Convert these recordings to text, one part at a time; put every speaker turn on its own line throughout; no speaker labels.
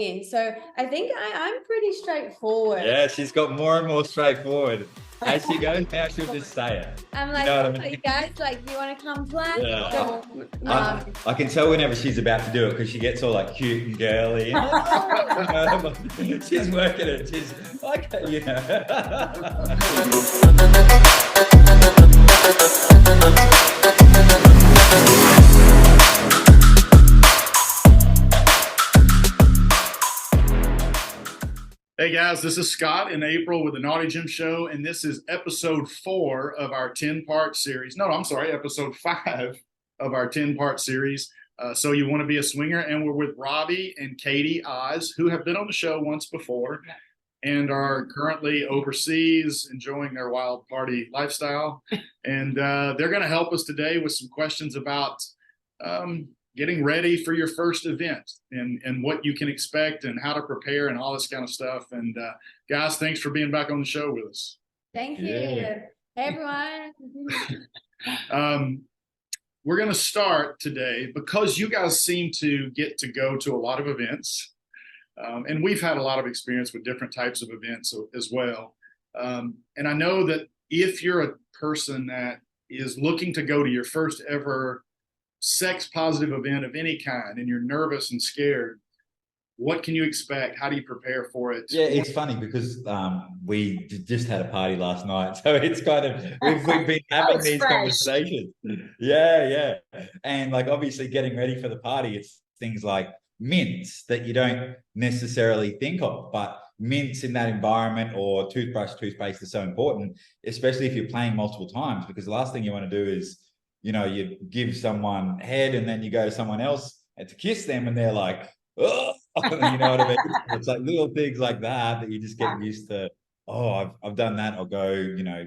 So I think I'm pretty straightforward.
Yeah, she's got more and more straightforward. As she goes now, she'll just say it.
I'm like,
you know what I mean?
hey guys, like, you want to come play?
Yeah. I can tell whenever she's about to do it because she gets all like cute and girly. And she's working it. She's okay, you know.
Hey guys, this is Scott and April with the Naughty Gym Show, and this is episode 4 of our 10-part series. No, I'm sorry, episode 5 of our 10-part series. So you want to be a swinger, and we're with Robbie and Katy Oz, who have been on the show once before and are currently overseas enjoying their wild party lifestyle. And they're going to help us today with some questions about getting ready for your first event and what you can expect and how to prepare and all this kind of stuff. And guys, thanks for being back on the show with us.
Thank you. Yeah. Hey,
everyone. We're going to start today because you guys seem to get to go to a lot of events. And we've had a lot of experience with different types of events as well. And I know that if you're a person that is looking to go to your first ever sex positive event of any kind and you're nervous and scared, what can you expect? How do you prepare for it?
Yeah, it's funny because we just had a party last night, so it's kind of we've been having these conversations. Yeah, and like obviously getting ready for the party, it's things like mints that you don't necessarily think of, but mints in that environment or toothpaste is so important, especially if you're playing multiple times, because the last thing you want to do is, you know, you give someone head and then you go to someone else and to kiss them and they're like, oh, you know what I mean? It's like little things like that you just get used to. Oh, I've done that. I'll go, you know,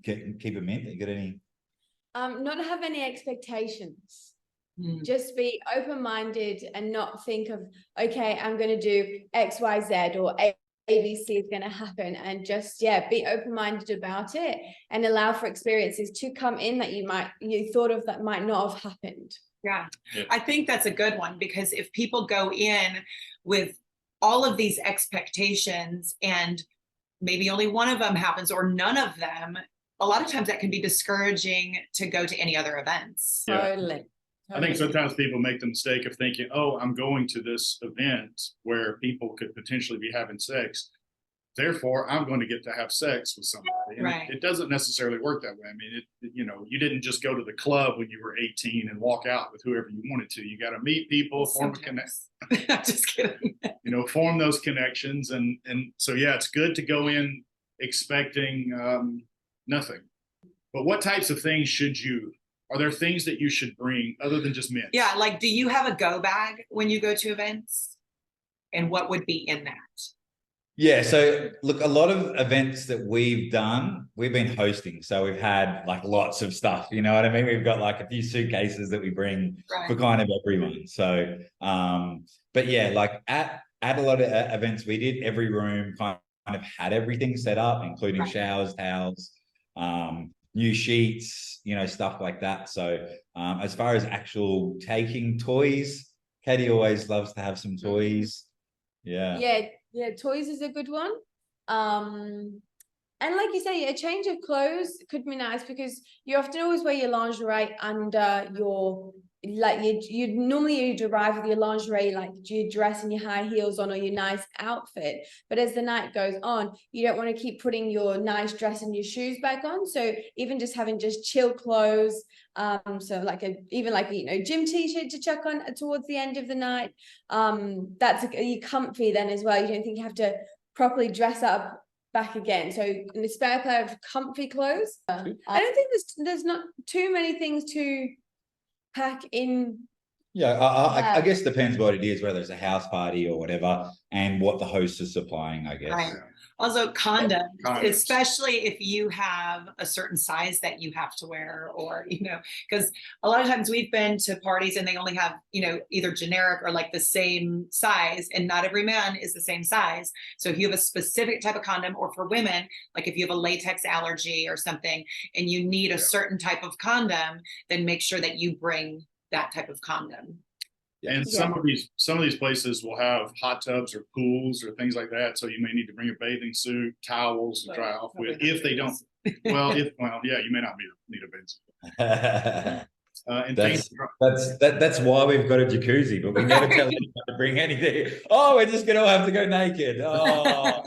keep a mint. You got any?
Not have any expectations. Just be open-minded and not think of, okay, I'm going to do X, Y, Z or ABC is going to happen, and just be open-minded about it and allow for experiences to come in that you thought of that might not have happened.
Yeah, I think that's a good one, because if people go in with all of these expectations and maybe only one of them happens or none of them, a lot of times that can be discouraging to go to any other events.
Totally.
I think sometimes people make the mistake of thinking, oh, I'm going to this event where people could potentially be having sex, therefore I'm going to get to have sex with somebody. And
right.
It doesn't necessarily work that way. I mean, you didn't just go to the club when you were 18 and walk out with whoever you wanted to. You got to meet people, form a connection.
Just kidding.
Form those connections. And so, it's good to go in expecting nothing. But what types of things are there things that you should bring other than just mints? Yeah,
like, do you have a go bag when you go to events? And what would be in that?
Yeah, so look, a lot of events that we've done, we've been hosting. So we've had like lots of stuff, you know what I mean? We've got like a few suitcases that we bring for kind of everyone. So, but yeah, like at a lot of events we did, every room kind of had everything set up, including showers, towels, new sheets, stuff like that. So as far as actual taking toys, Katy always loves to have some toys.
Yeah, toys is a good one. And like you say, a change of clothes could be nice, because you often always wear your lingerie under your, like, you normally arrive with your lingerie, like your dress and your high heels on, or your nice outfit. But as the night goes on, you don't want to keep putting your nice dress and your shoes back on. So even just having chill clothes, so like gym t-shirt to chuck on towards the end of the night. You're comfy then as well. You don't think you have to properly dress up back again. So in the spare pair of comfy clothes. I don't think there's not too many things to pack in.
I guess depends what it is, whether it's a house party or whatever, and what the host is supplying, I guess.
Right. Also condoms, especially if you have a certain size that you have to wear, or, because a lot of times we've been to parties and they only have, either generic or like the same size, and not every man is the same size. So if you have a specific type of condom, or for women, like if you have a latex allergy or something and you need a certain type of condom, then make sure that you bring that type of condom.
And some of these places will have hot tubs or pools or things like that. So you may need to bring a bathing suit, towels to dry off with. If they don't, yeah, you may not need a bathing suit. And
that's why we've got a jacuzzi, but we never tell anyone to bring anything. Oh, we're just gonna have to go naked. Oh.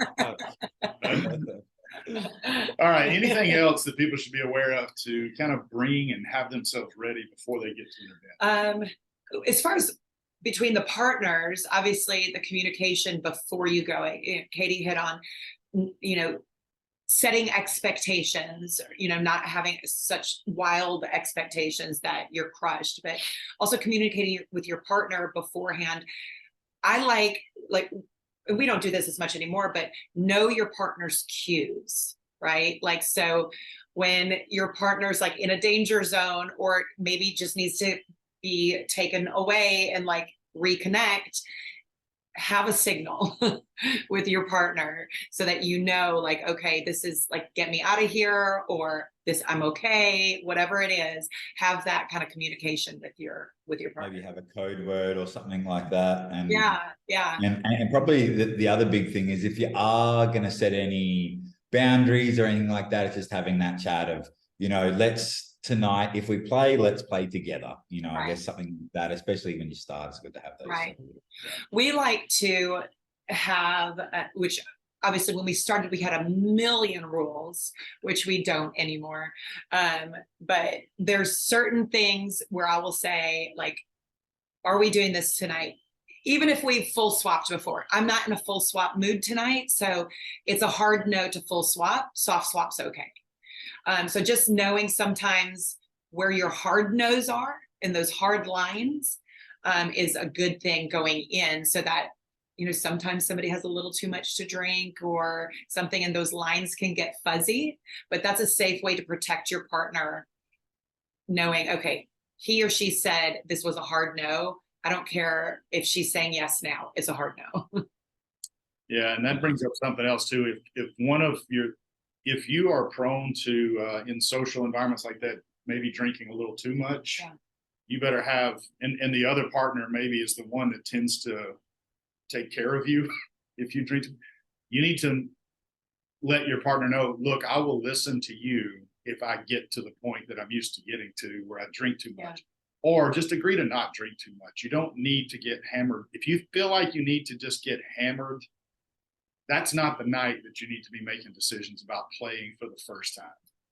All right. Anything else that people should be aware of to kind of bring and have themselves ready before they get to an event?
As far as between the partners, obviously the communication before you go, Katie hit on, setting expectations, not having such wild expectations that you're crushed, but also communicating with your partner beforehand. I like, we don't do this as much anymore, but know your partner's cues, right? Like, so when your partner's like in a danger zone, or maybe just needs to be taken away and like reconnect, have a signal with your partner so that like, okay, this is like, get me out of here, or this, I'm okay, whatever it is. Have that kind of communication with your partner.
Maybe have a code word or something like that. And
yeah.
And probably the other big thing is, if you are going to set any boundaries or anything like that, it's just having that chat of, tonight, if we play, let's play together. Right. I guess something like that, especially when you start, it's good to have those.
Right. We like to have, which obviously when we started, we had a million rules, which we don't anymore. But there's certain things where I will say, like, are we doing this tonight? Even if we've full swapped before, I'm not in a full swap mood tonight. So it's a hard no to full swap. Soft swap's okay. So just knowing sometimes where your hard no's are and those hard lines is a good thing going in, so that, sometimes somebody has a little too much to drink or something, and those lines can get fuzzy, but that's a safe way to protect your partner, knowing, okay, he or she said this was a hard no. I don't care if she's saying yes now, it's a hard no.
Yeah, and that brings up something else too. If you are prone to, in social environments like that, maybe drinking a little too much, you better have, and the other partner maybe is the one that tends to take care of you. If you drink, you need to let your partner know, look, I will listen to you if I get to the point that I'm used to getting to, where I drink too much. Or just agree to not drink too much. You don't need to get hammered. If you feel like you need to just get hammered, that's not the night that you need to be making decisions about playing for the first time.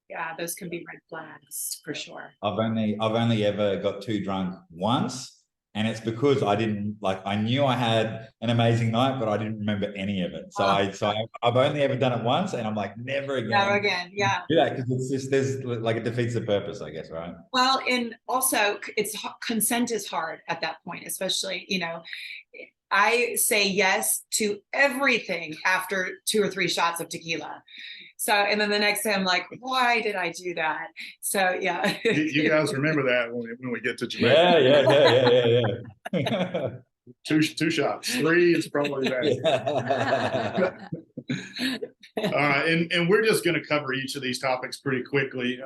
Yeah, those can be red flags for sure.
I've only ever got too drunk once, and it's because I knew I had an amazing night, but I didn't remember any of it. So I've only ever done it once, and I'm like, never again.
Never again, yeah.
Do that, because it's just, it defeats the purpose, I guess, right?
Well, and also consent is hard at that point, especially, I say yes to everything after 2 or 3 shots of tequila. So, and then the next day I'm like, why did I do that? So, yeah.
You guys remember that when we get to Jamaica.
Yeah.
Two shots. 3 is probably that. All right. And we're just going to cover each of these topics pretty quickly,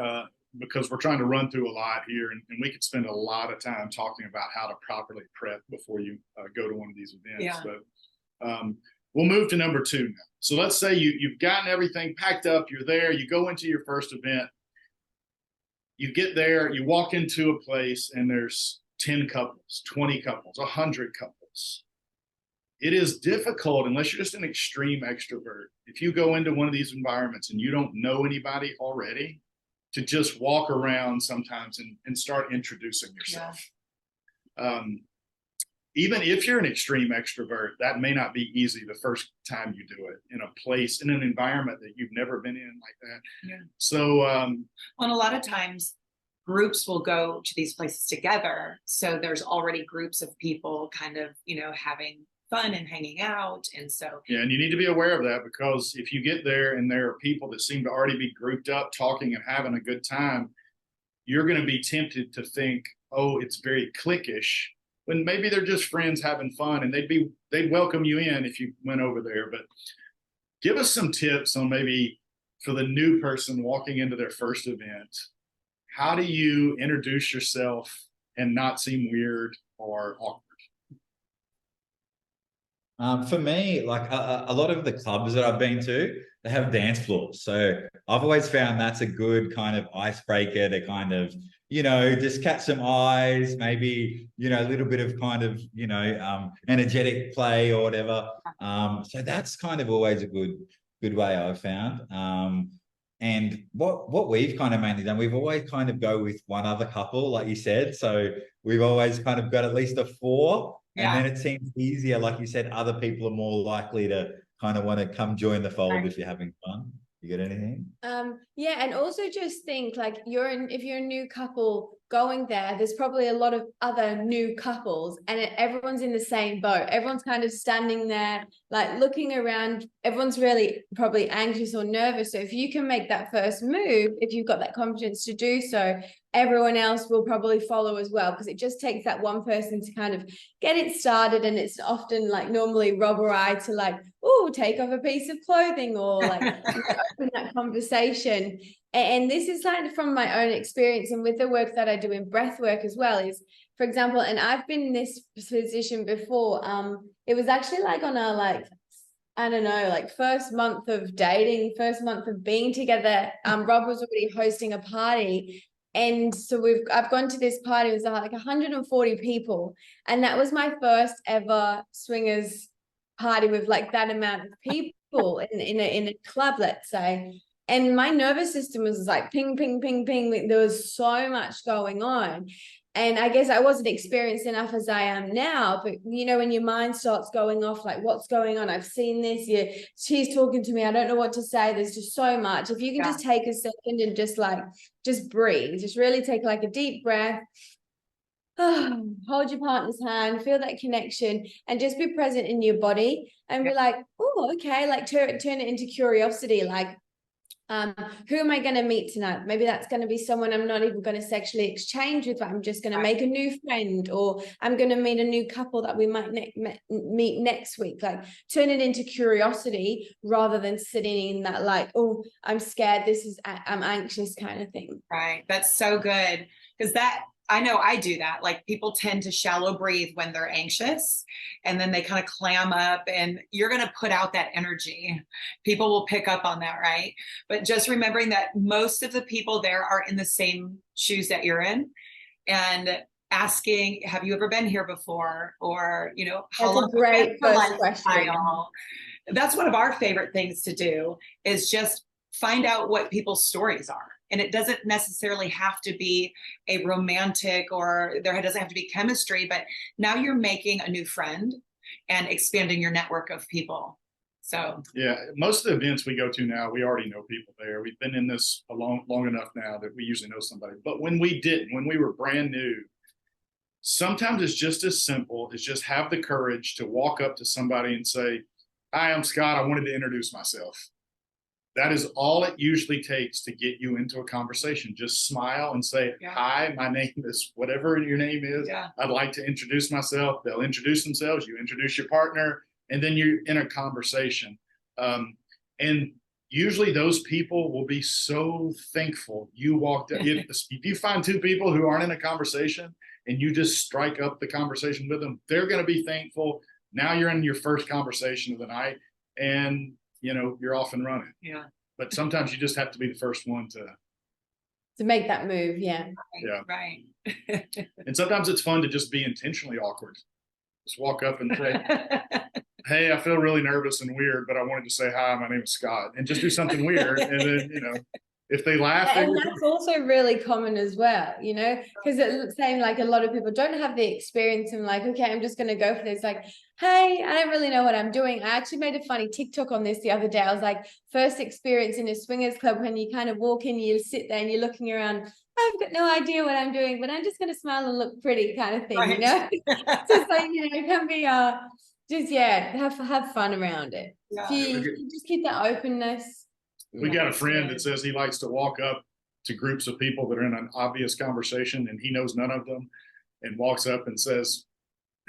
because we're trying to run through a lot here, and we could spend a lot of time talking about how to properly prep before you go to one of these events. Yeah. But we'll move to number 2 now. So let's say you've gotten everything packed up, you're there, you go into your first event, you get there, you walk into a place, and there's 10 couples, 20 couples, 100 couples. It is difficult, unless you're just an extreme extrovert, if you go into one of these environments and you don't know anybody already, to just walk around sometimes and start introducing yourself. Yeah. Even if you're an extreme extrovert, that may not be easy the first time you do it in a place, in an environment that you've never been in like that. Yeah. So, well,
and a lot of times groups will go to these places together. So there's already groups of people kind of, having fun and hanging out. And so,
yeah, and you need to be aware of that, because if you get there and there are people that seem to already be grouped up, talking and having a good time, you're going to be tempted to think, oh, it's very cliquish, when maybe they're just friends having fun, and they'd welcome you in if you went over there. But give us some tips on, maybe for the new person walking into their first event, how do you introduce yourself and not seem weird or awkward?
For me, like a lot of the clubs that I've been to, they have dance floors. So I've always found that's a good kind of icebreaker to kind of, just catch some eyes, maybe, a little bit of kind of, energetic play or whatever. So that's kind of always a good way I've found. And what we've kind of mainly done, we've always kind of go with one other couple, like you said. So we've always kind of got at least a 4. And then it seems easier, like you said, other people are more likely to kind of want to come join the fold if you're having fun. You got anything?
Yeah, and also just think like if you're a new couple going there, there's probably a lot of other new couples and everyone's in the same boat. Everyone's kind of standing there, like looking around. Everyone's really probably anxious or nervous. So if you can make that first move, if you've got that confidence to do so, everyone else will probably follow as well, because it just takes that one person to kind of get it started. And it's often like normally Rob or I to like, oh, take off a piece of clothing or like open that conversation. And this is like from my own experience and with the work that I do in breath work as well is, for example, and I've been in this position before. It was actually like on a like, I don't know, like first month of dating, first month of being together. Rob was already hosting a party. And so I've gone to this party. It was like 140 people. And that was my first ever swingers party with like that amount of people in a club, let's say. And my nervous system was like ping, ping, ping, ping. There was so much going on. And I guess I wasn't experienced enough as I am now, but when your mind starts going off, like what's going on? I've seen this. She's talking to me. I don't know what to say. There's just so much. If you can just take a second and just breathe, just really take like a deep breath. Hold your partner's hand, feel that connection, and just be present in your body and be like, oh, okay, like turn it into curiosity, like who am I going to meet tonight? Maybe that's going to be someone I'm not even going to sexually exchange with, but I'm just going to make a new friend, or I'm going to meet a new couple that we might meet next week. Like turn it into curiosity rather than sitting in that like, oh, I'm scared, I'm anxious kind of thing.
Right. That's so good. Because I know I do that. Like people tend to shallow breathe when they're anxious and then they kind of clam up, and you're going to put out that energy. People will pick up on that, right? But just remembering that most of the people there are in the same shoes that you're in, and asking, have you ever been here before? Or, how long?
That's a great first question.
That's one of our favorite things to do, is just find out what people's stories are. And it doesn't necessarily have to be a romantic, or there doesn't have to be chemistry, but now you're making a new friend and expanding your network of people. So
yeah, most of the events we go to now, we already know people there. We've been in this long enough now that we usually know somebody. But when we were brand new, sometimes it's just as simple as just have the courage to walk up to somebody and say, hi, I'm Scott. I wanted to introduce myself. That is all it usually takes to get you into a conversation. Just smile and say, hi, my name is whatever your name is. Yeah. I'd like to introduce myself. They'll introduce themselves. You introduce your partner, and then you're in a conversation. And usually those people will be so thankful you walked up. If you find 2 people who aren't in a conversation and you just strike up the conversation with them, they're going to be thankful. Now you're in your first conversation of the night, and you're off and running.
Yeah.
But sometimes you just have to be the first one
to make that move. Yeah.
Right.
And sometimes it's fun to just be intentionally awkward. Just walk up and say, hey, I feel really nervous and weird, but I wanted to say hi, my name is Scott, and just do something weird. And then, if they laugh.
And that's also really common as well, because it's saying like a lot of people don't have the experience and like, okay, I'm just going to go for this. Like, hey, I don't really know what I'm doing. I actually made a funny TikTok on this the other day. I was like, first experience in a swingers club, when you kind of walk in, you sit there and you're looking around. I've got no idea what I'm doing, but I'm just going to smile and look pretty kind of thing,
right.
So it's like, it can be just, have fun around it. Yeah. You just keep that openness.
We got a friend that says he likes to walk up to groups of people that are in an obvious conversation and he knows none of them, and walks up and says,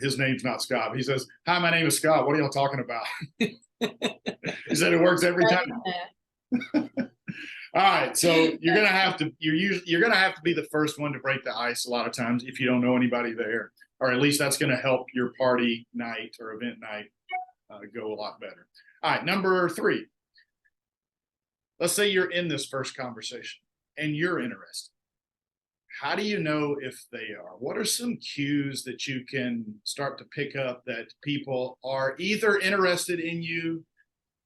his name's not Scott. He says, hi, my name is Scott. What are y'all talking about? He said it works every time. All right. So you're going to have to be the first one to break the ice a lot of times if you don't know anybody there, or at least that's going to help your party night or event night. go a lot better. All right, number 3. Let's say you're in this first conversation and you're interested. How do you know if they are? What are some cues that you can start to pick up that people are either interested in you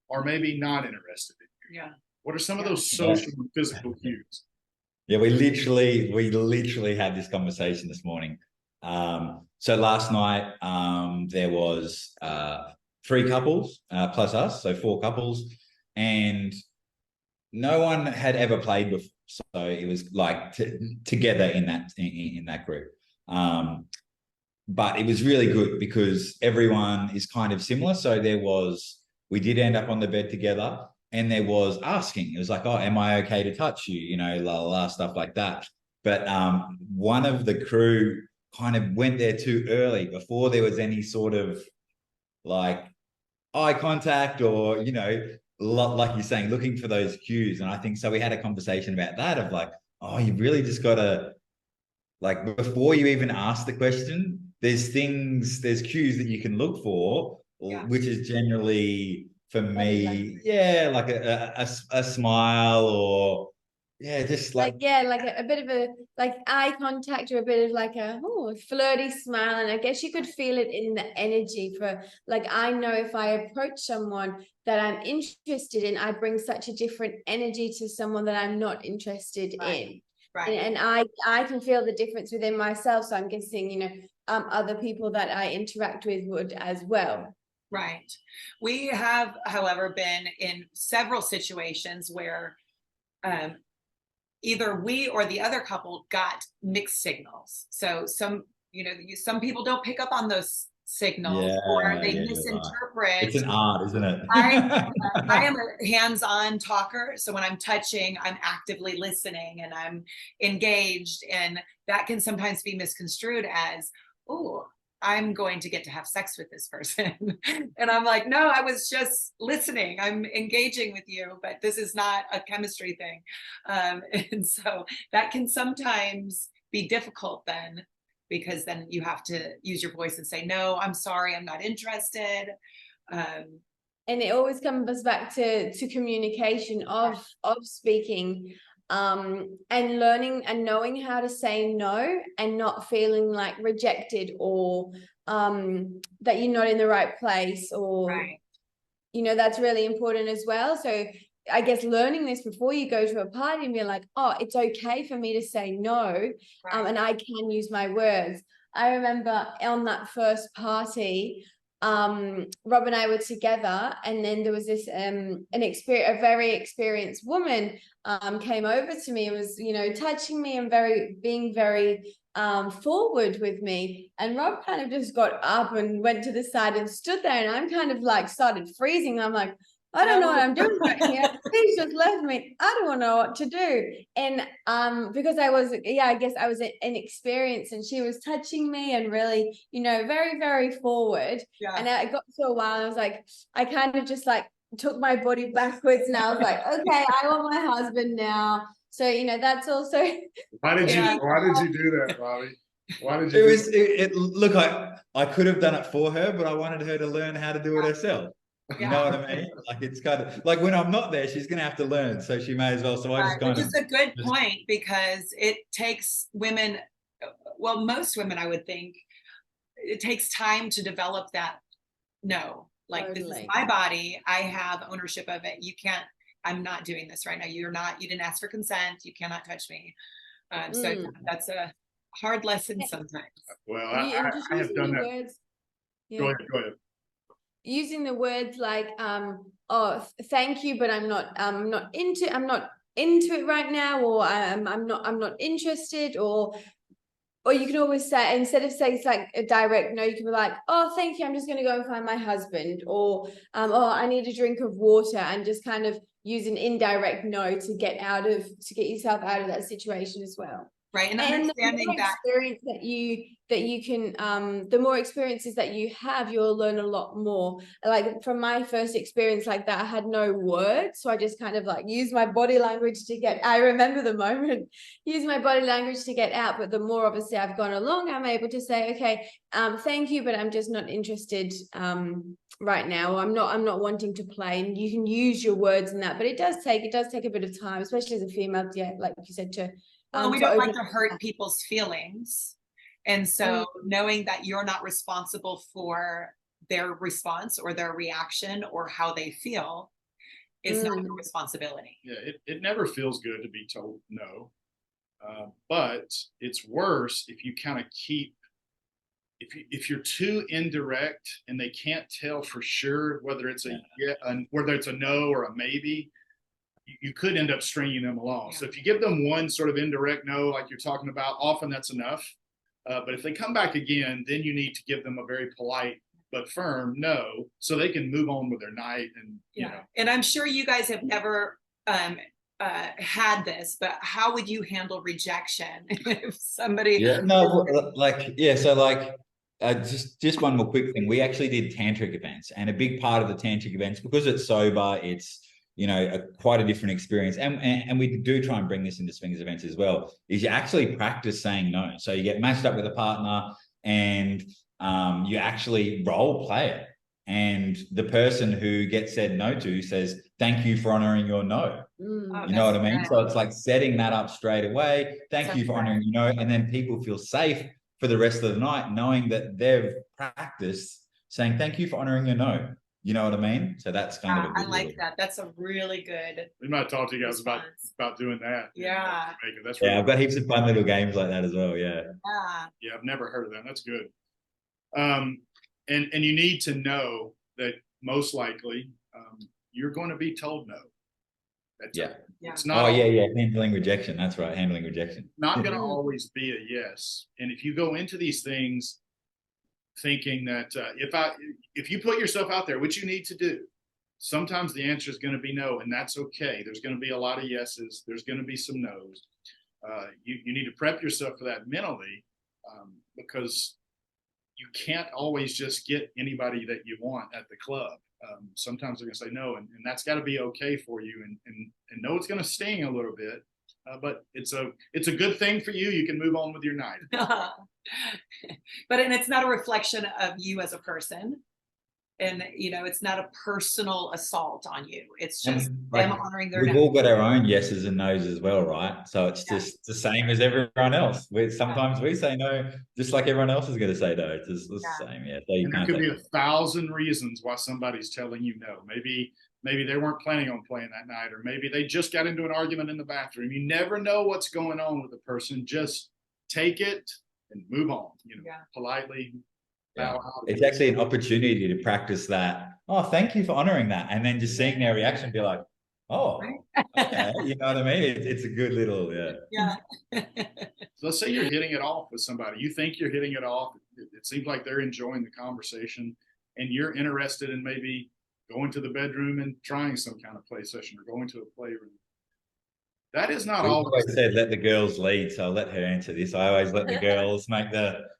or maybe not interested in you?
Yeah.
What are some of those social and physical cues?
Yeah, we literally had this conversation this morning. So last night there was 3 couples plus us, so 4 couples, and no one had ever played before. So it was like together in that group. But it was really good because everyone is kind of similar. So we did end up on the bed together, and there was asking. It was like, oh, am I okay to touch you? You know, la la la, stuff like that. But one of the crew kind of went there too early before there was any sort of like eye contact or, you know, like you're saying, looking for those cues. And I think so we had a conversation about that of like, oh, you really just got to, like, before you even ask the question, there's cues that you can look for, which is generally, for me, like a smile or, just like
a bit of a like eye contact or a bit of like a flirty smile. And I guess you could feel it in the energy for like, I know if I approach someone that I'm interested in, I bring such a different energy to someone that I'm not interested in.
Right.
And I can feel the difference within myself. So I'm guessing, you know, other people that I interact with would as well.
Right. We have, however, been in several situations where either we or the other couple got mixed signals. So some people don't pick up on those signals, or they misinterpret.
It's an art, isn't it?
I am a hands-on talker. So when I'm touching, I'm actively listening and I'm engaged. And that can sometimes be misconstrued as, oh, I'm going to get to have sex with this person. And I'm like, no, I was just listening. I'm engaging with you, but this is not a chemistry thing. And so that can sometimes be difficult then, because then you have to use your voice and say, no, I'm sorry, I'm not interested.
And it always comes back to communication of speaking, and learning and knowing how to say no and not feeling like rejected or that you're not in the right place, or you know, that's really important as well. So I guess learning this before you go to a party and be like, oh, it's okay for me to say no, and I can use my words. I remember on that first party, Rob and I were together, and then there was this a very experienced woman came over to me and was, you know, touching me and being very forward with me, and Rob kind of just got up and went to the side and stood there, and I'm kind of like started freezing. I'm like, I don't know what I'm doing right here. He's just left me. I don't know what to do. And because I guess I was inexperienced, and she was touching me and really, you know, very, very forward. And I got to a while, I was like, I kind of just like took my body backwards, and I was like, okay, I want my husband now. So, you know, that's also.
Why did you do that, Robbie? Why did you?
Look, I could have done it for her, but I wanted her to learn how to do it herself. You know what I mean? Like, it's kind of like when I'm not there, she's going to have to learn, so she may as well. So I just kind of.
Which is a good point, because it takes women, well, most women, I would think, it takes time to develop that. No, like, this is my body. I have ownership of it. You can't. I'm not doing this right now. You didn't ask for consent. You cannot touch me. So that's a hard lesson sometimes.
Well, I have done that.
Words,
Go ahead.
Using the words like, oh, thank you, but I'm not into it right now, or I'm not interested, or you can always say, instead of saying it's like a direct no, you can be like, oh, thank you, I'm just going to go and find my husband, or oh, I need a drink of water, and just kind of use an indirect no to get yourself out of that situation as well.
Right. And
the
understanding
more
that
experience that you can the more experiences that you have, you'll learn a lot more. Like from my first experience like that, I had no words, so I just kind of like used my body language to get, I remember the moment, use my body language to get out. But the more obviously I've gone along, I'm able to say, okay, thank you, but I'm just not interested right now. I'm not wanting to play. And you can use your words in that, but it does take a bit of time, especially as a female, yeah, like you said, to
we don't like to hurt people's feelings. And so knowing that you're not responsible for their response or their reaction or how they feel is not your responsibility.
Yeah, it never feels good to be told no. But it's worse if you kind of keep, if you're too indirect and they can't tell for sure whether it's whether it's a no or a maybe, you could end up stringing them along. So if you give them one sort of indirect no, like you're talking about, often that's enough. But if they come back again, then you need to give them a very polite but firm no, so they can move on with their night. And you know.
And I'm sure you guys have never had this, but how would you handle rejection if somebody?
Just one more quick thing. We actually did tantric events, and a big part of the tantric events, because it's sober, it's quite a different experience, and we do try and bring this into swingers events as well, is you actually practice saying no. So you get matched up with a partner and you actually role play it, and the person who gets said no to says, thank you for honoring your no. You know what I mean? So it's like setting that up straight away. Thank you for honoring your no. And then people feel safe for the rest of the night knowing that they've practiced saying thank you for honoring your no. You know what I mean? So that's kind of a good,
I like that. That's a really good.
We might talk to you guys about doing that.
Yeah.
That's really
I've got heaps of fun little games like that as well. Yeah.
Yeah, I've never heard of that. That's good. And you need to know that most likely you're going to be told no. It's not.
Handling rejection. That's right. Handling rejection.
Not going to always be a yes. And if you go into these things thinking that if you put yourself out there, which you need to do, sometimes the answer is going to be no, and that's okay. There's going to be a lot of yeses. There's going to be some no's. You need to prep yourself for that mentally, because you can't always just get anybody that you want at the club. Sometimes they're going to say no, and that's got to be okay for you, and know it's going to sting a little bit, but it's a good thing for you. You can move on with your night.
But it's not a reflection of you as a person, and it's not a personal assault on you. It's just them honoring their.
We've all got our own yeses and nos as well, right? So it's just the same as everyone else. Sometimes we say no, just like everyone else is going to say no. It's just the same. Yeah. So
and there could be 1,000 reasons why somebody's telling you no. Maybe they weren't planning on playing that night, or maybe they just got into an argument in the bathroom. You never know what's going on with the person. Just take it and move on, politely.
Yeah. It's actually an opportunity to practice that. Oh, thank you for honoring that. And then just seeing their reaction, be like, oh, okay. You know what I mean? It's a good little,
So let's say you're hitting it off with somebody. You think you're hitting it off. It seems like they're enjoying the conversation, and you're interested in maybe going to the bedroom and trying some kind of play session, or going to a playroom. That is not always
said let the girls lead, so I'll let her answer this. I always let the girls make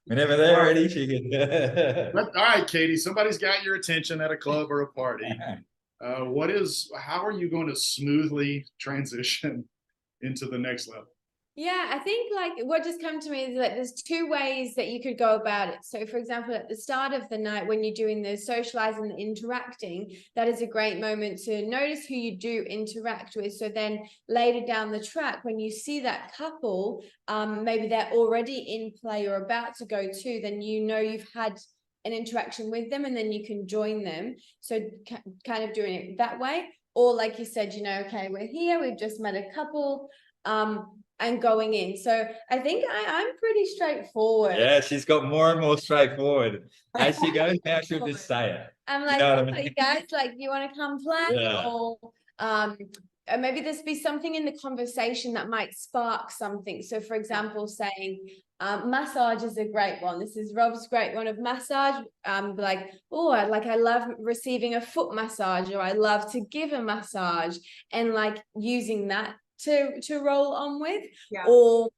whenever they're ready, she can.
All right, Katy, somebody's got your attention at a club or a party. How are you going to smoothly transition into the next level?
Yeah, I think like what just come to me is that there's two ways that you could go about it. So for example, at the start of the night, when you're doing the socializing and interacting, that is a great moment to notice who you do interact with. So then later down the track, when you see that couple, maybe they're already in play or about to go to, then you've had an interaction with them, and then you can join them. So kind of doing it that way. Or like you said, okay, we're here, we've just met a couple, and going in. So I think I'm pretty straightforward.
Yeah, she's got more and more straightforward. As she goes now, she'll just say it.
I'm like, hey guys, like, you want to come play?
Yeah.
Or maybe there's be something in the conversation that might spark something. So for example, saying massage is a great one. This is Rob's great one of massage. Like, oh, I love receiving a foot massage, or I love to give a massage, and like using that to roll on with. Or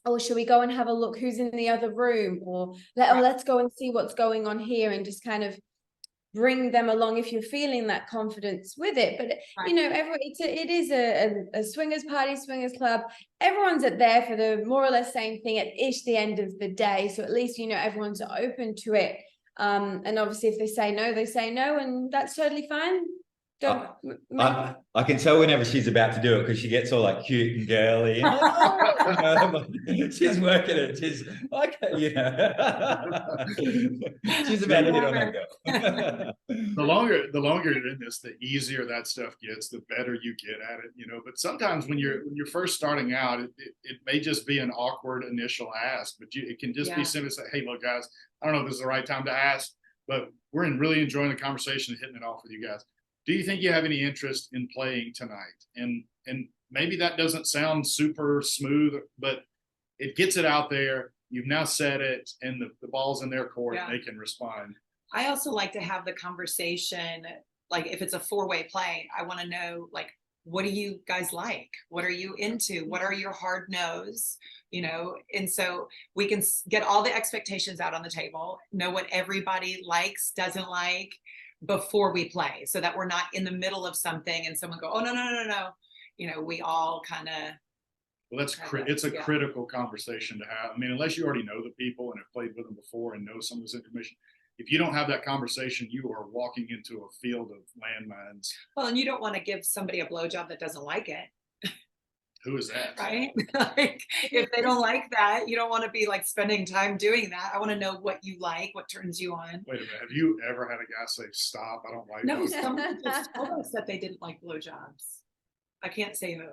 oh, should we go and have a look who's in the other room, or let's go and see what's going on here, and just kind of bring them along if you're feeling that confidence with it. But you know, it is a swingers party, swingers club. Everyone's there for the more or less same thing at the end of the day, so at least you know everyone's open to it. And obviously if they say no, they say no, and that's totally fine.
I can tell whenever she's about to do it, because she gets all like cute and girly. And she's working it. She's like, you know, she's about to hit on that girl.
The longer you're in this, the easier that stuff gets, the better you get at it, you know. But sometimes when you're first starting out, it may just be an awkward initial ask, but it can just be simple to say, hey, look, guys, I don't know if this is the right time to ask, but we're really enjoying the conversation and hitting it off with you guys. Do you think you have any interest in playing tonight? And maybe that doesn't sound super smooth, but it gets it out there. You've now said it, and the ball's in their court, and they can respond.
I also like to have the conversation, like if it's a 4-way play, I want to know, like, what do you guys like? What are you into? What are your hard no's? You know, and so we can get all the expectations out on the table, know what everybody likes, doesn't like, before we play, so that we're not in the middle of something and someone go, oh, no. You know, we all kind of.
Well, it's a critical conversation to have. I mean, unless you already know the people and have played with them before and know some of this information, if you don't have that conversation, you are walking into a field of landmines.
Well, and you don't want to give somebody a blowjob that doesn't like it.
Who is that?
Right? Like, if they don't like that, you don't want to be like spending time doing that. I want to know what you like, what turns you on.
Wait a minute. Have you ever had a guy say, stop, I don't like
No,
those?
someone just told us that they didn't like blowjobs. I can't say who.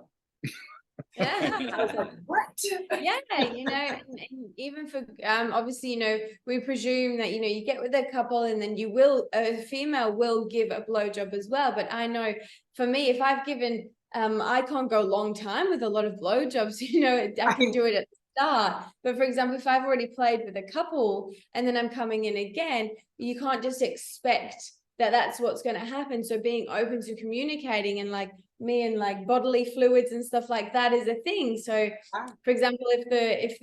Yeah.
I was like, what?
Yeah, you know, and even for obviously, you know, we presume that, you know, you get with a couple and then a female will give a blowjob as well. But I know for me, if I've given I can't go a long time with a lot of blowjobs, you know, I can do it at the start. But for example, if I've already played with a couple and then I'm coming in again, you can't just expect that that's what's going to happen. So being open to communicating, and like me and like bodily fluids and stuff like that is a thing. So for example, if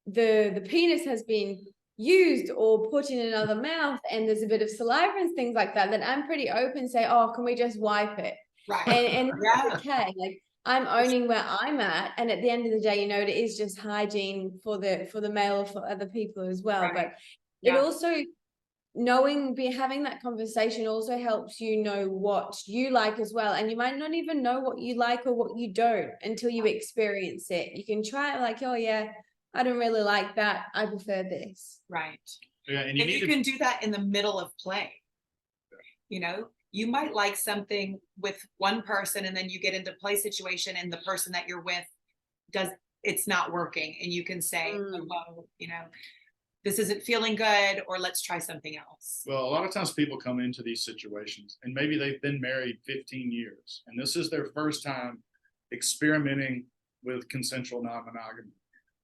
the penis has been used or put in another mouth and there's a bit of saliva and things like that, then I'm pretty open, say, oh, can we just wipe it?
Right.
And okay, like I'm owning where I'm at, and at the end of the day, you know, it is just hygiene for the male or for other people as well. But it also having that conversation also helps you know what you like as well, and you might not even know what you like or what you don't until you experience it. You can try it, like, oh yeah, I don't really like that, I prefer this.
Right.
Yeah, and
you can do that in the middle of play. You know, you might like something with one person, and then you get into play situation and the person that you're with it's not working, and you can say, oh, well, you know, this isn't feeling good, or let's try something else.
Well, a lot of times people come into these situations and maybe they've been married 15 years and this is their first time experimenting with consensual non-monogamy.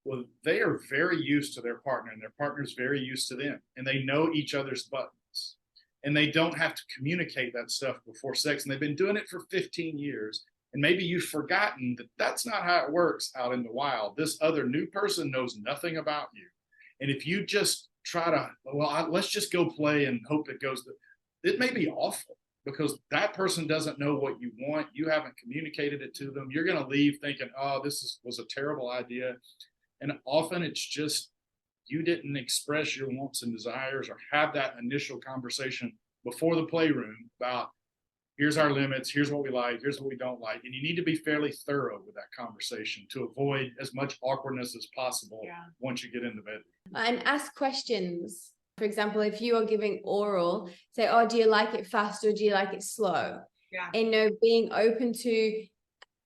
Well, they are very used to their partner and their partner's very used to them, and they know each other's buttons, and they don't have to communicate that stuff before sex, and they've been doing it for 15 years. And maybe you've forgotten that that's not how it works out in the wild. This other new person knows nothing about you. And if you just try to, let's just go play and hope it goes, it may be awful because that person doesn't know what you want. You haven't communicated it to them. You're going to leave thinking, oh, was a terrible idea. And often it's just you didn't express your wants and desires or have that initial conversation before the playroom about, here's our limits, here's what we like, here's what we don't like. And you need to be fairly thorough with that conversation to avoid as much awkwardness as possible once you get in the bedroom.
And ask questions. For example, if you are giving oral, say, oh, do you like it fast or do you like it slow?
Yeah.
And, you know, being open to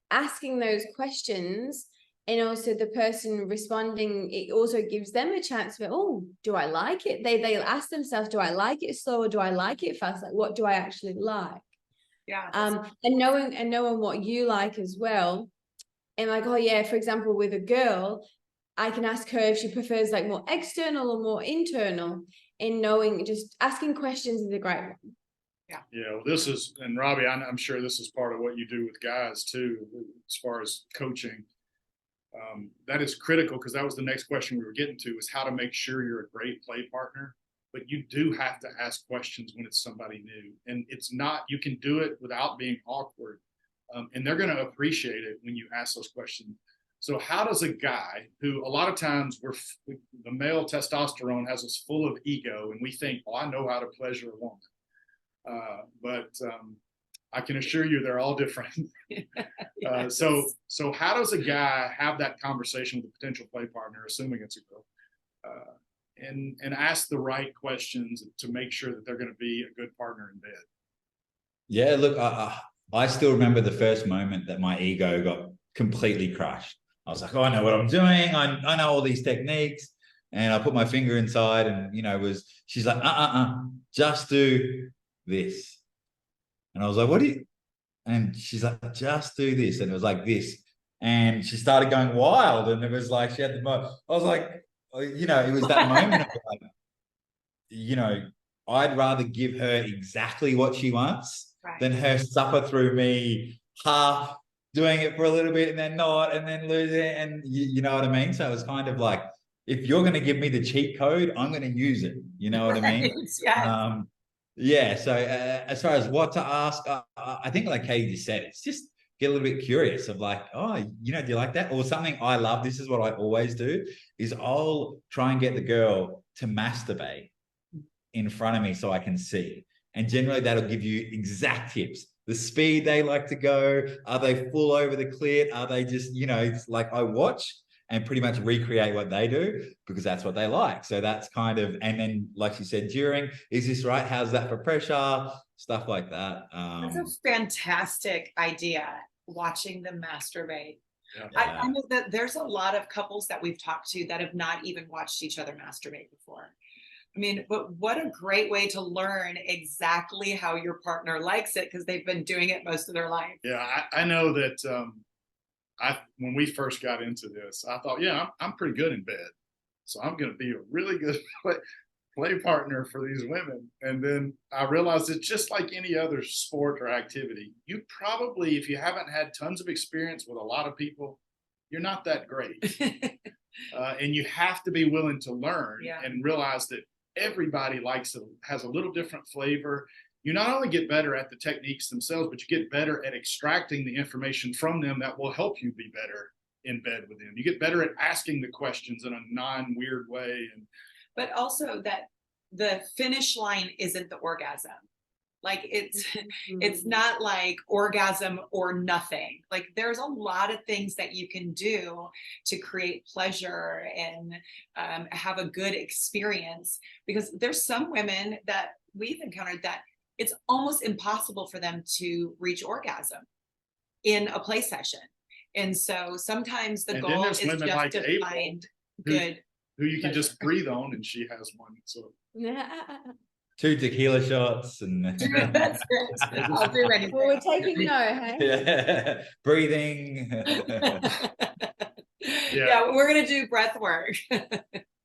asking those questions, and also the person responding, it also gives them a chance for, oh, do I like it? They'll ask themselves, do I like it slow or do I like it fast? Like, what do I actually like?
Yeah.
And knowing what you like as well. And like, oh yeah, for example, with a girl, I can ask her if she prefers like more external or more internal, and knowing, just asking questions is a great one.
Yeah. Well, this is, and Robbie, I'm sure this is part of what you do with guys too, as far as coaching. That is critical, because that was the next question we were getting to, is how to make sure you're a great play partner. But you do have to ask questions when it's somebody new, and it's not, you can do it without being awkward, and they're going to appreciate it when you ask those questions. So how does a guy who, a lot of times the male testosterone has us full of ego, and we think, oh, I know how to pleasure a woman, but I can assure you they're all different.
Yes.
So how does a guy have that conversation with a potential play partner, assuming it's a girl, and ask the right questions to make sure that they're going to be a good partner in bed?
Yeah, look, I still remember the first moment that my ego got completely crushed. I was like, oh, I know what I'm doing. I know all these techniques. And I put my finger inside, and, she's like, just do this. And I was like, what do you? And she's like, just do this. And it was like this. And she started going wild. And it was like, she had the most, I was like, it was that moment of like, I'd rather give her exactly what she wants than her suffer through me half doing it for a little bit and then not, and then lose it. And you know what I mean? So it was kind of like, if you're going to give me the cheat code, I'm going to use it. You know what I mean?
Yes.
Yeah. So as far as what to ask, I think like Katy just said, it's just get a little bit curious of like, oh, do you like that? Or something I love, this is what I always do, is I'll try and get the girl to masturbate in front of me so I can see. And generally that'll give you exact tips. The speed they like to go, are they full over the clit? Are they just, it's like I watch and pretty much recreate what they do because that's what they like. So that's kind of, and then like you said, during, is this right? How's that for pressure? Stuff like that.
That's a fantastic idea, watching them masturbate.
Yeah.
I know that there's a lot of couples that we've talked to that have not even watched each other masturbate before. I mean, but what a great way to learn exactly how your partner likes it, because they've been doing it most of their life.
Yeah, I know that when we first got into this, I thought, yeah, I'm pretty good in bed. So I'm going to be a really good play partner for these women. And then I realized it's just like any other sport or activity. You probably, if you haven't had tons of experience with a lot of people, you're not that great. And you have to be willing to learn and realize that everybody has a little different flavor. You not only get better at the techniques themselves, but you get better at extracting the information from them that will help you be better in bed with them. You get better at asking the questions in a non-weird way. But
also that the finish line isn't the orgasm. Like it's not like orgasm or nothing. Like there's a lot of things that you can do to create pleasure and have a good experience, because there's some women that we've encountered that it's almost impossible for them to reach orgasm in a play session. And so sometimes the goal is just like to April, find good.
Who you can just breathe on, and she has one. So
2 tequila shots and
that's it. I'll do anything.
Well, we're taking note, hey?
Yeah. Breathing.
Yeah, we're gonna do breath work.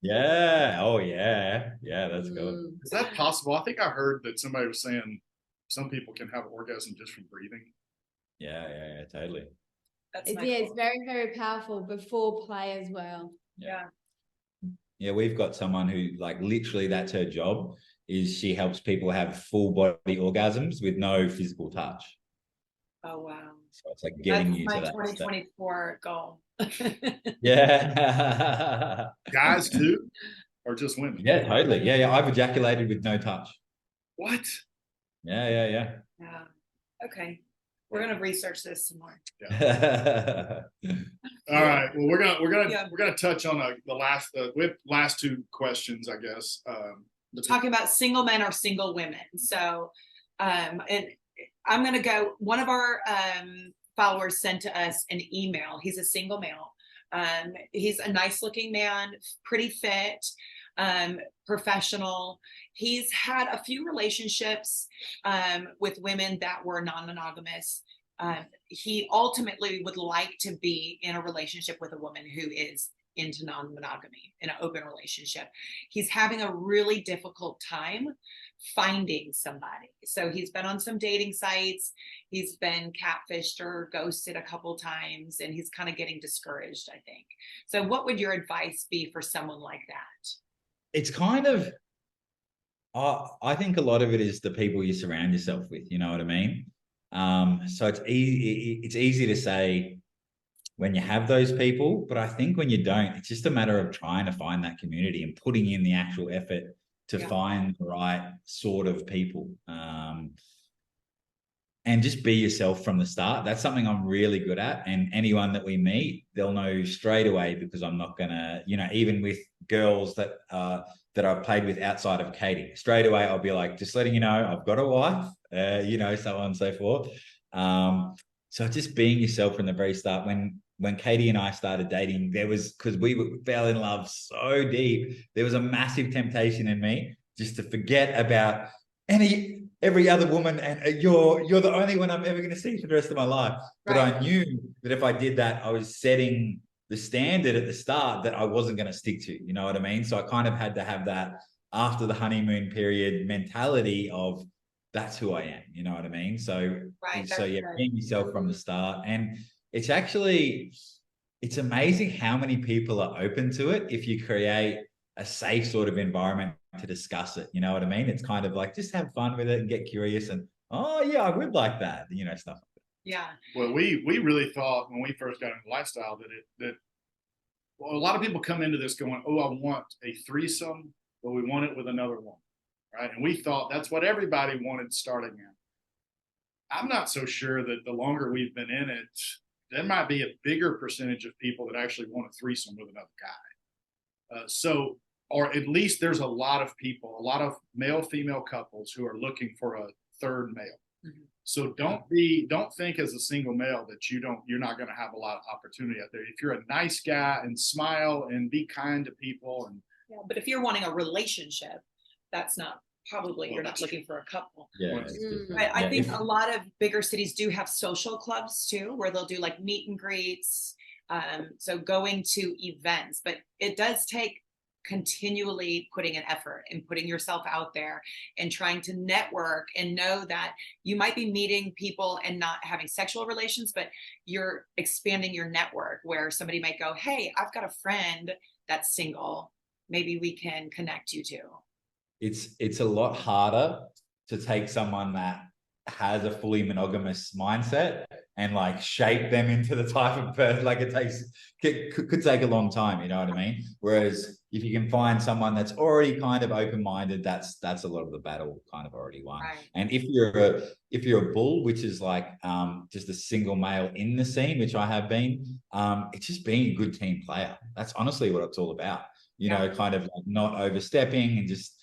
Yeah. Oh yeah. Yeah, that's good.
Is that possible? I think I heard that somebody was saying some people can have orgasm just from breathing.
Yeah, totally.
It's very, very powerful before play as well.
Yeah, we've got someone who like literally that's her job, is she helps people have full body orgasms with no physical touch.
Oh wow.
So it's like getting
that's
you
my
to that
2024 goal.
Yeah.
Guys too? Or just women?
Yeah, totally. Yeah. I've ejaculated with no touch.
What?
Yeah.
Yeah. Okay. We're gonna research this some more.
Yeah.
All right. Well, we're gonna touch on the last 2 questions, I guess.
We're talking about single men or single women. So, and I'm going to go, one of our followers sent to us an email. He's a single male. He's a nice looking man, pretty fit, professional. He's had a few relationships with women that were non-monogamous. He ultimately would like to be in a relationship with a woman who is into non-monogamy in an open relationship. He's having a really difficult time finding somebody. So he's been on some dating sites, he's been catfished or ghosted a couple times, and he's kind of getting discouraged, I think. So what would your advice be for someone like that?
It's kind of, I think a lot of it is the people you surround yourself with, you know what I mean? So it's easy to say when you have those people, but I think when you don't, it's just a matter of trying to find that community and putting in the actual effort to find the right sort of people. And just be yourself from the start. That's something I'm really good at. And anyone that we meet, they'll know straight away, because I'm not gonna, you know, even with girls that I've played with outside of Katy, straight away I'll be like, just letting you know, I've got a wife, you know, so on and so forth. So just being yourself from the very start. When Katy and I started dating, because we fell in love so deep, there was a massive temptation in me just to forget about every other woman, and you're the only one I'm ever going to see for the rest of my life. But I knew that if I did that, I was setting the standard at the start that I wasn't going to stick to, you know what I mean? So I kind of had to have that after the honeymoon period mentality of that's who I am, you know what I mean? So being yourself from the start. And it's amazing how many people are open to it if you create a safe sort of environment to discuss it, you know what I mean? It's kind of like, just have fun with it and get curious, and oh yeah, I would like that, you know, stuff.
Yeah.
Well, we really thought when we first got into lifestyle that a lot of people come into this going, oh, I want a threesome, but we want it with another one, right? And we thought that's what everybody wanted starting out. I'm not so sure that the longer we've been in it, there might be a bigger percentage of people that actually want a threesome with another guy. Or at least there's a lot of people, a lot of male-female couples who are looking for a third male. Mm-hmm. So don't think as a single male that you're not going to have a lot of opportunity out there. If you're a nice guy and smile and be kind to people, and
but if you're wanting a relationship, that's not you're not looking for a couple.
Yeah.
I think a lot of bigger cities do have social clubs too, where they'll do like meet and greets. So going to events, but it does take continually putting an effort and putting yourself out there and trying to network, and know that you might be meeting people and not having sexual relations, but you're expanding your network, where somebody might go, hey, I've got a friend that's single, maybe we can connect you to.
It's a lot harder to take someone that has a fully monogamous mindset and like shape them into the type of person. Like could take a long time, you know what I mean? Whereas if you can find someone that's already kind of open-minded, that's a lot of the battle kind of already won.
Right.
And if you're a bull, which is like just a single male in the scene, which I have been, it's just being a good team player. That's honestly what it's all about. You know, kind of like not overstepping, and just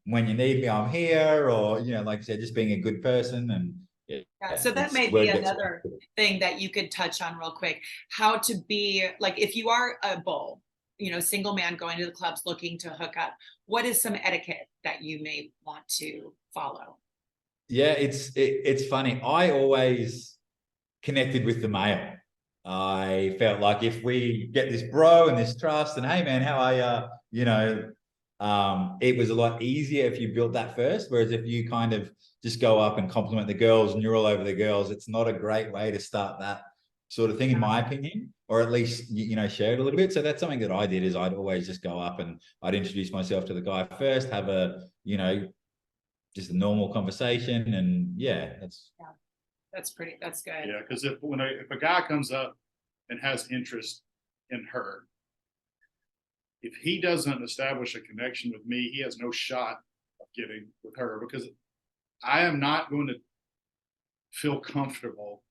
when you need me, I'm here, or, you know, like I said, just being a good person. And
so that may be another thing that you could touch on real quick, how to be like, if you are a bull, you know, single man going to the clubs looking to hook up, what is some etiquette that you may want to follow?
Yeah, it's funny. I always connected with the male. I felt like if we get this bro and this trust, and hey man, how are you? You know, it was a lot easier if you built that first. Whereas if you kind of just go up and compliment the girls and you're all over the girls, it's not a great way to start that sort of thing, in my opinion, or at least, you know, share it a little bit. So that's something that I did, is I'd always just go up and I'd introduce myself to the guy first, have a, you know, just a normal conversation. And
that's good.
Yeah, because if a guy comes up and has interest in her, if he doesn't establish a connection with me, he has no shot of getting with her, because I am not going to feel comfortable,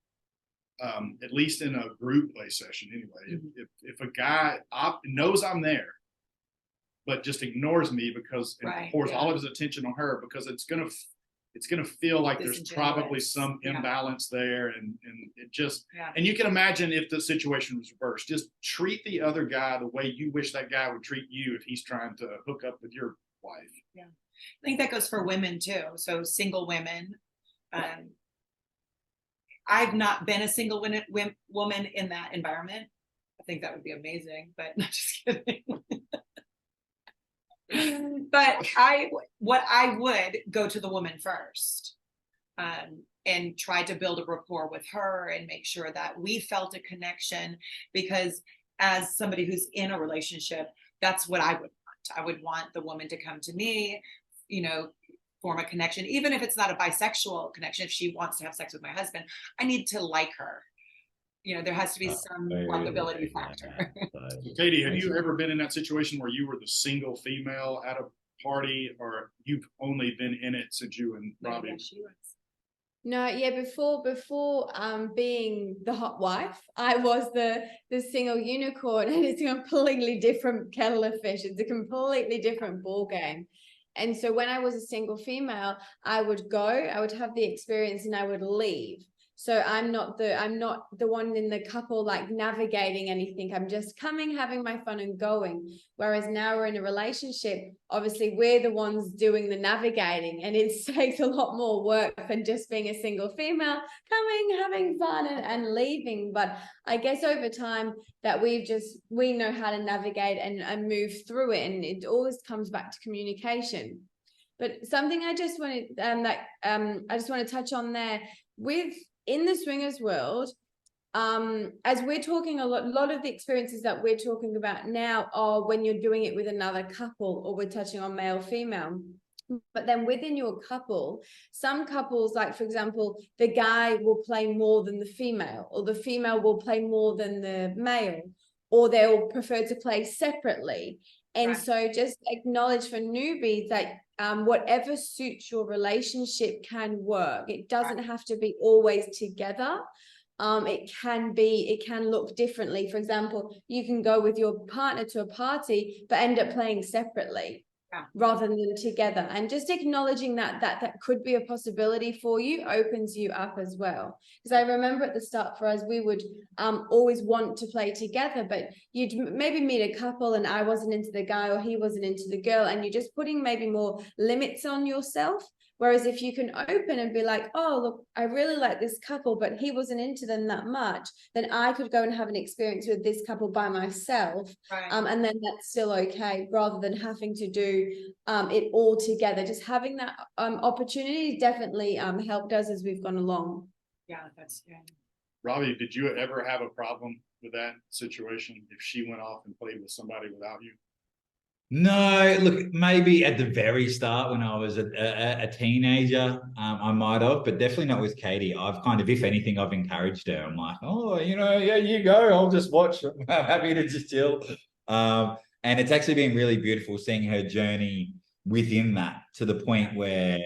at least in a group play session anyway. Mm-hmm. If a guy knows I'm there, but just ignores me because and pours all of his attention on her, because it's gonna feel like there's probably some imbalance there, and it just and you can imagine if the situation was reversed. Just treat the other guy the way you wish that guy would treat you if he's trying to hook up with your wife.
Yeah, I think that goes for women too. So single women. I've not been a single woman in that environment. I think that would be amazing, but not just kidding. But what I would go to the woman first, and try to build a rapport with her and make sure that we felt a connection, because as somebody who's in a relationship, that's what I would want. I would want the woman to come to me, form a connection, even if it's not a bisexual connection. If she wants to have sex with my husband, I need to like her. There has to be some likability factor.
Katy, have you ever been in that situation where you were the single female at a party, or you've only been in it since you and Robbie?
Yeah, she was.
No, yeah, before being the hot wife, I was the single unicorn, and it's a completely different kettle of fish. It's a completely different ball game. And so when I was a single female, I would have the experience, and I would leave. So I'm not the one in the couple like navigating anything. I'm just coming, having my fun and going. Whereas now we're in a relationship, obviously we're the ones doing the navigating, and it takes a lot more work than just being a single female, coming, having fun and leaving. But I guess over time that we know how to navigate and move through it, and it always comes back to communication. But something I just want to touch on there in the swingers world, as we're talking a lot of the experiences that we're talking about now are when you're doing it with another couple, or we're touching on male, female. But then within your couple, some couples, like for example, the guy will play more than the female, or the female will play more than the male, or they'll prefer to play separately. And so just acknowledge for newbies that whatever suits your relationship can work. It doesn't have to be always together. It can look differently. For example, you can go with your partner to a party, but end up playing separately rather than together. And just acknowledging that could be a possibility for you opens you up as well. Because I remember at the start for us, we would always want to play together, but you'd maybe meet a couple and I wasn't into the guy or he wasn't into the girl, and you're just putting maybe more limits on yourself. Whereas if you can open and be like, oh, look, I really like this couple, but he wasn't into them that much, then I could go and have an experience with this couple by myself. And then that's still okay, rather than having to do it all together. Just having that opportunity definitely helped us as we've gone along.
Yeah, that's good.
Robbie, did you ever have a problem with that situation if she went off and played with somebody without you?
No, look, maybe at the very start when I was a teenager, I might have, but definitely not with Katy. I've kind of, if anything, I've encouraged her. I'm like, oh, yeah, you go. I'll just watch. I'm happy to just chill. And it's actually been really beautiful seeing her journey within that, to the point where,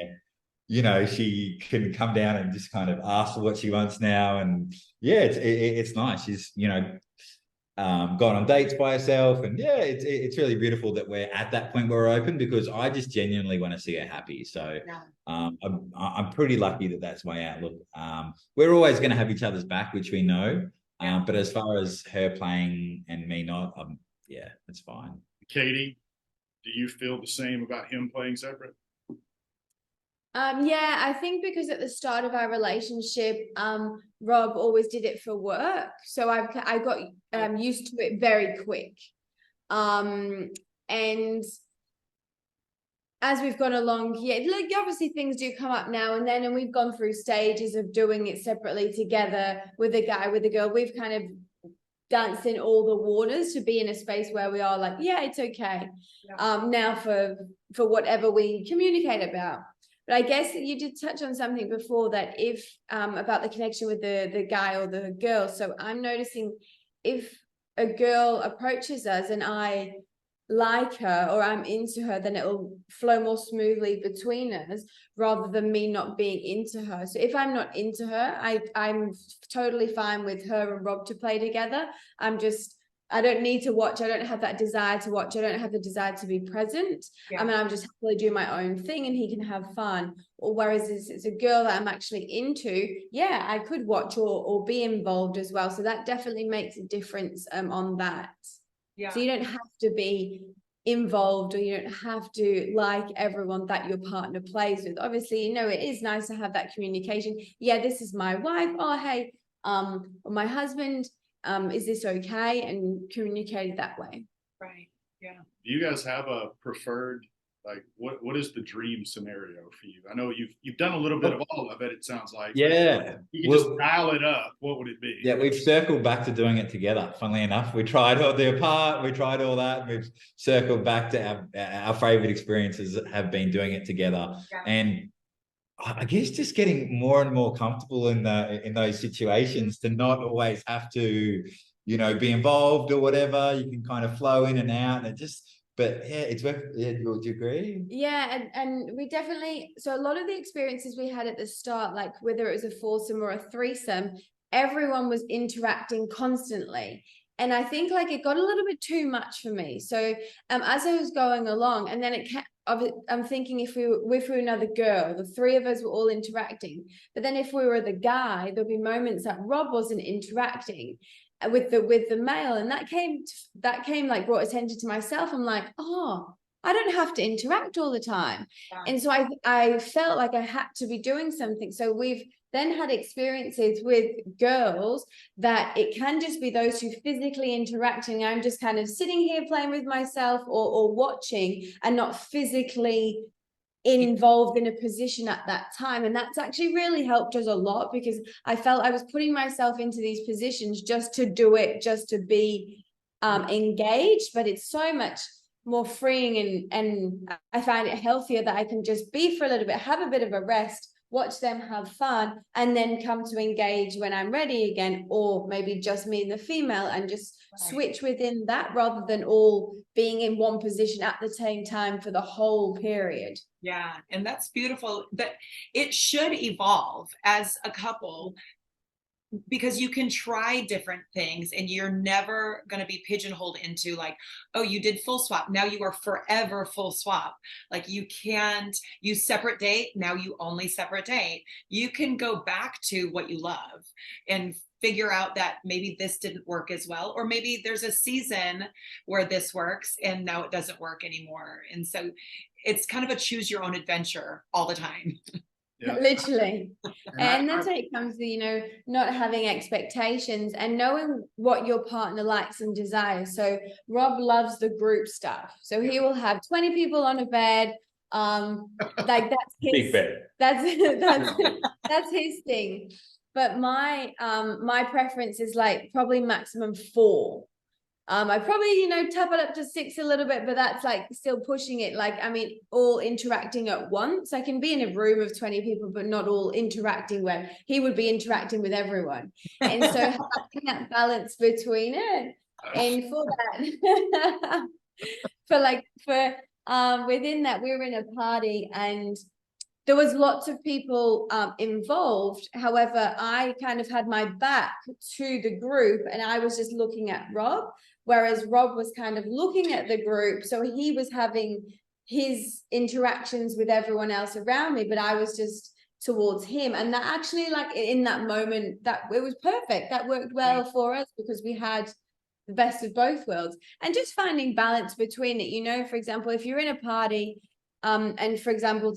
she can come down and just kind of ask for what she wants now. And yeah, it's nice. She's, gone on dates by herself, and yeah, it's really beautiful that we're at that point where we're open, because I just genuinely want to see her happy. So I'm pretty lucky that that's my outlook. We're always going to have each other's back, which we know, but as far as her playing and me not, yeah, it's fine.
Katy, do you feel the same about him playing separate?
Yeah, I think because at the start of our relationship, Rob always did it for work, so I got used to it very quick. And as we've gone along, like obviously things do come up now and then, and we've gone through stages of doing it separately together with a guy, with a girl. We've kind of danced in all the waters to be in a space where we are like, yeah, it's okay. Now for whatever we communicate about. But I guess you did touch on something before, that if about the connection with the guy or the girl. So I'm noticing if a girl approaches us and I like her or I'm into her, then it'll flow more smoothly between us rather than me not being into her. So if I'm not into her, I'm totally fine with her and Rob to play together. I don't need to watch. I don't have that desire to watch. I don't have the desire to be present. I mean, I'm just happily do my own thing and he can have fun. Or whereas it's a girl that I'm actually into, yeah, I could watch or be involved as well. So that definitely makes a difference on that. Yeah. So you don't have to be involved, or you don't have to like everyone that your partner plays with. Obviously, it is nice to have that communication. Yeah, this is my wife. Oh, hey, or my husband. Is this okay? And communicate that way.
Right. Yeah.
Do you guys have a preferred, like, what is the dream scenario for you? I know you've done a little bit of all of it, it sounds like.
Yeah.
You can just dial it up. What would it be?
Yeah, we've circled back to doing it together. Funnily enough, we tried all the apart, we tried all that, and we've circled back to our favorite experiences have been doing it together.
Yeah.
And I guess just getting more and more comfortable in those situations to not always have to, be involved or whatever. You can kind of flow in and out, and but yeah, it's worth. Yeah, do you agree?
Yeah, and we definitely, so a lot of the experiences we had at the start, like whether it was a foursome or a threesome, everyone was interacting constantly. And I think like it got a little bit too much for me. So as I was going along, and then I'm thinking if we were another girl, the three of us were all interacting. But then if we were the guy, there'll be moments that Rob wasn't interacting with the male, and that came like brought attention to myself. I'm like, oh, I don't have to interact all the time.
Yeah.
And so I felt like I had to be doing something. So we've then had experiences with girls that it can just be those who physically interacting. I'm just kind of sitting here playing with myself or watching and not physically involved in a position at that time. And that's actually really helped us a lot, because I felt I was putting myself into these positions just to do it, just to be engaged. But it's so much more freeing, and I find it healthier that I can just be for a little bit, have a bit of a rest, watch them have fun, and then come to engage when I'm ready again, or maybe just me and the female, and just switch within that rather than all being in one position at the same time for the whole period.
Yeah, and that's beautiful. That it should evolve as a couple, because you can try different things and you're never going to be pigeonholed into like, oh, you did full swap, now you are forever full swap. Like you separate date, now you only separate date. You can go back to what you love and figure out that maybe this didn't work as well, or maybe there's a season where this works and now it doesn't work anymore. And so it's kind of a choose your own adventure all the time.
Yeah.
Literally. And that's where it comes to, not having expectations and knowing what your partner likes and desires. So Rob loves the group stuff. So he will have 20 people on a bed. Like that's his
Big bed.
That's his thing. But my preference is like probably maximum 4. I probably, tap it up to 6 a little bit, but that's like still pushing it. Like, I mean, all interacting at once. I can be in a room of 20 people, but not all interacting, where he would be interacting with everyone. And so having that balance between it, and for that, within that, we were in a party and there was lots of people involved. However, I kind of had my back to the group and I was just looking at Rob, whereas Rob was kind of looking at the group. So he was having his interactions with everyone else around me, but I was just towards him. And that actually, like in that moment, that it was perfect. That worked well for us because we had the best of both worlds. And just finding balance between it. For example, if you're in a party, and for example,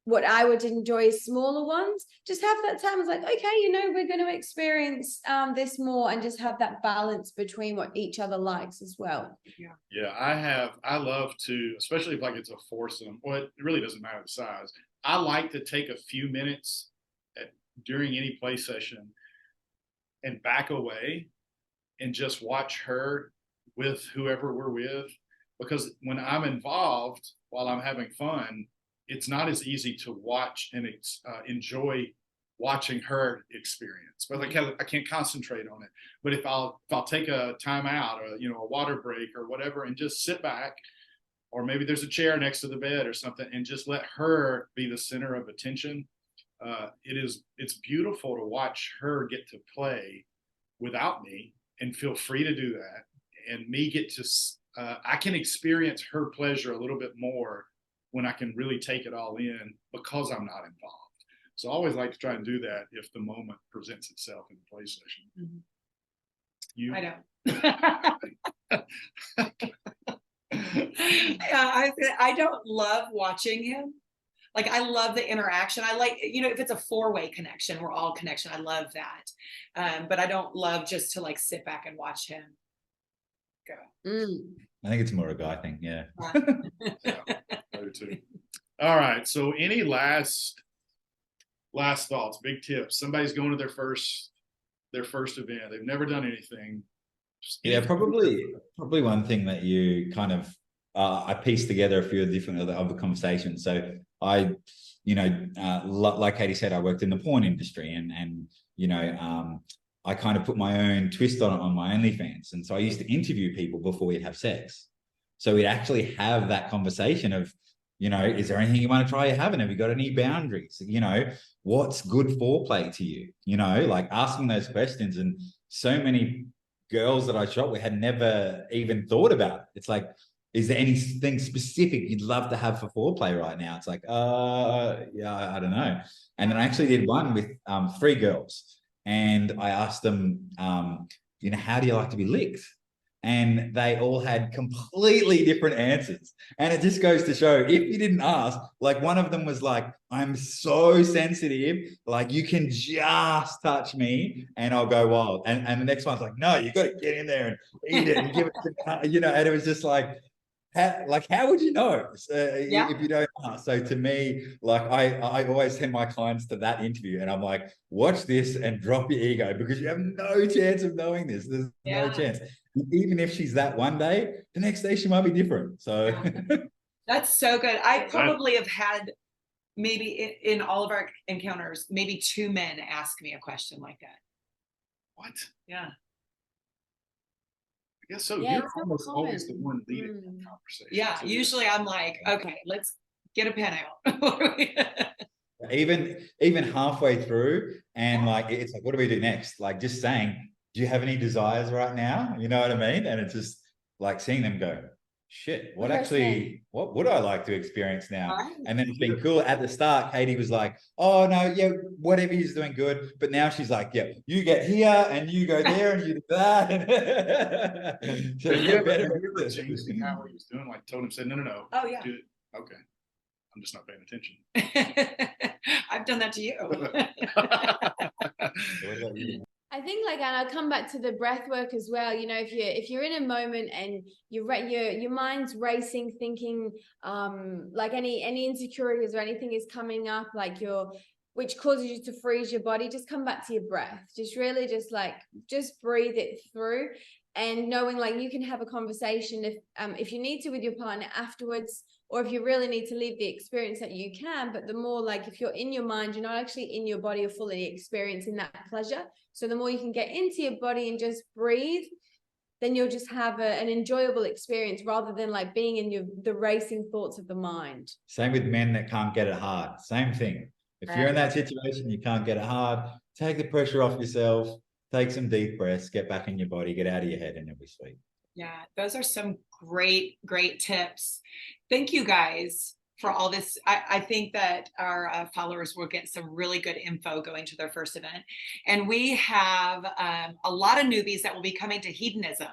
what I would enjoy is smaller ones, just have that time. It's like, okay, we're going to experience this more, and just have that balance between what each other likes as well.
Yeah, I love to, especially if like it's a foursome, well, it really doesn't matter the size. I like to take a few minutes during any play session and back away and just watch her with whoever we're with, because when I'm involved while I'm having fun, it's not as easy to watch and enjoy watching her experience. But I can't concentrate on it. But if I'll take a time out, or a water break or whatever, and just sit back, or maybe there's a chair next to the bed or something, and just let her be the center of attention, it's beautiful to watch her get to play without me and feel free to do that, and me get to I can experience her pleasure a little bit more when I can really take it all in because I'm not involved. So I always like to try and do that if the moment presents itself in the play session.
I don't love watching him. Like, I love the interaction. I like, if it's a 4-way connection, we're all connection. I love that. But I don't love just to like sit back and watch him.
I think it's more a guy thing. Yeah.
Yeah, I do too. All right. So any last thoughts, big tips? Somebody's going to their first event. They've never done anything.
Yeah, probably one thing that you kind of I pieced together a few different other conversations. So I, like Katie said, I worked in the porn industry, and I kind of put my own twist on my OnlyFans, and so I used to interview people before we'd have sex. So we'd actually have that conversation of, is there anything you want to try having? Have you got any boundaries? What's good foreplay to you? Like asking those questions. And so many girls that I shot with had never even thought about it. It's like, is there anything specific you'd love to have for foreplay right now? It's like, yeah, I don't know. And then I actually did one with 3 girls, and I asked them, how do you like to be licked? And they all had completely different answers. And it just goes to show, if you didn't ask, like one of them was like, I'm so sensitive, like you can just touch me and I'll go wild. And the next one's like, no, you got to get in there and eat it and give it to, and it was just like, how would you know if you don't ask? So to me, like I always send my clients to that interview, and I'm like, watch this and drop your ego, because you have no chance of knowing this. There's no chance. Even if she's that one day, the next day she might be different. So
that's so good. I probably have had maybe in all of our encounters, maybe 2 men ask me a question like that.
What?
Yeah.
I guess so. You're almost always the one leading the conversation.
Yeah.
So
usually I'm like, okay, let's get a pen out.
even halfway through, and like it's like, what do we do next? Like just saying, do you have any desires right now? You know what I mean? And it's just like seeing them go, shit, what would I like to experience now? Right. And then it's been cool. At the start, Katie was like, oh no, yeah, whatever he's doing good. But now she's like, yeah, you get here and you go there and you do that. So
have you ever changed how he was doing? Like told him, said, no.
Oh yeah.
Okay. I'm just not paying attention.
I've done that to you.
I think, like, and I'll come back to the breath work as well. If you're in a moment and your mind's racing, thinking like any insecurities or anything is coming up, like which causes you to freeze your body, just come back to your breath. Just really just breathe it through, and knowing like you can have a conversation if you need to with your partner afterwards, or if you really need to leave the experience, that you can. But the more, like, if you're in your mind, you're not actually in your body or fully experiencing that pleasure. So the more you can get into your body and just breathe, then you'll just have an enjoyable experience, rather than like being in the racing thoughts of the mind.
Same with men that can't get it hard. Same thing. If you're in that situation, you can't get it hard, take the pressure off yourself, take some deep breaths, get back in your body, get out of your head, and it'll be sweet.
Yeah, those are some great tips. Thank you guys for all this. I think that our followers will get some really good info going to their first event. And we have a lot of newbies that will be coming to Hedonism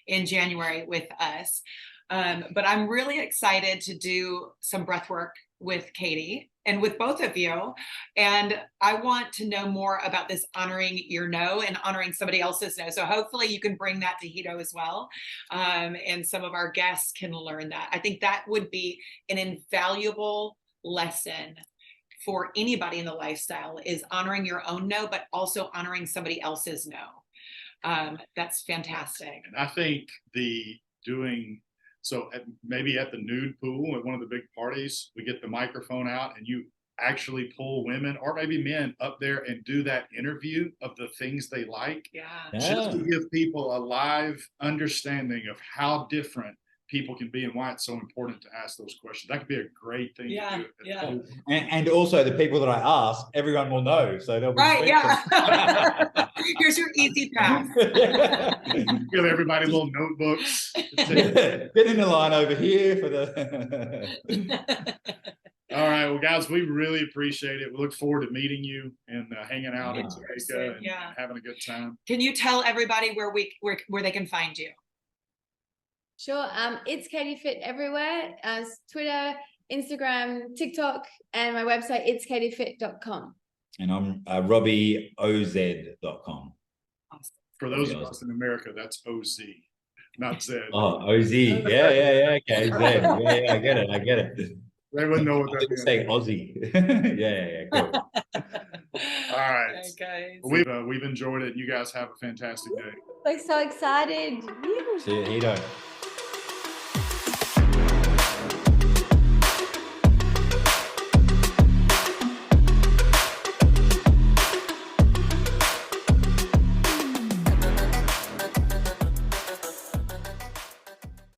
in January with us. But I'm really excited to do some breath work with Katy and with both of you. And I want to know more about this honoring your no and honoring somebody else's no. So hopefully you can bring that to Hedo as well. And some of our guests can learn that. I think that would be an invaluable lesson for anybody in the lifestyle, is honoring your own no, but also honoring somebody else's no. That's fantastic.
And I think so maybe at the nude pool at one of the big parties, we get the microphone out and you actually pull women or maybe men up there and do that interview of the things they like.
Yeah.
Just to give people a live understanding of how different people can be and why it's so important to ask those questions. That could be a great thing to do.
Yeah.
And also the people that I ask, everyone will know. So they'll be
Here's your easy pass.
Give everybody little notebooks.
Get in the line over here for the.
All right, well, guys, we really appreciate it. We look forward to meeting you and hanging out in Jamaica and having a good time.
Can you tell everybody where they can find you?
Sure. It's Katy Fit everywhere, as Twitter, Instagram, TikTok, and my website, itskatyfit.com.
And I'm RobbieOZ.com.
Awesome.
For those of us in America, that's OZ. not Zed.
Oh, OZ. Yeah, okay. Zed. Yeah, I get it.
They wouldn't know what
I
that
didn't
meant.
say Aussie. Yeah, cool.
All right.
Okay, guys.
We've enjoyed it. You guys have a fantastic day.
Like so excited.
See you, Hedo.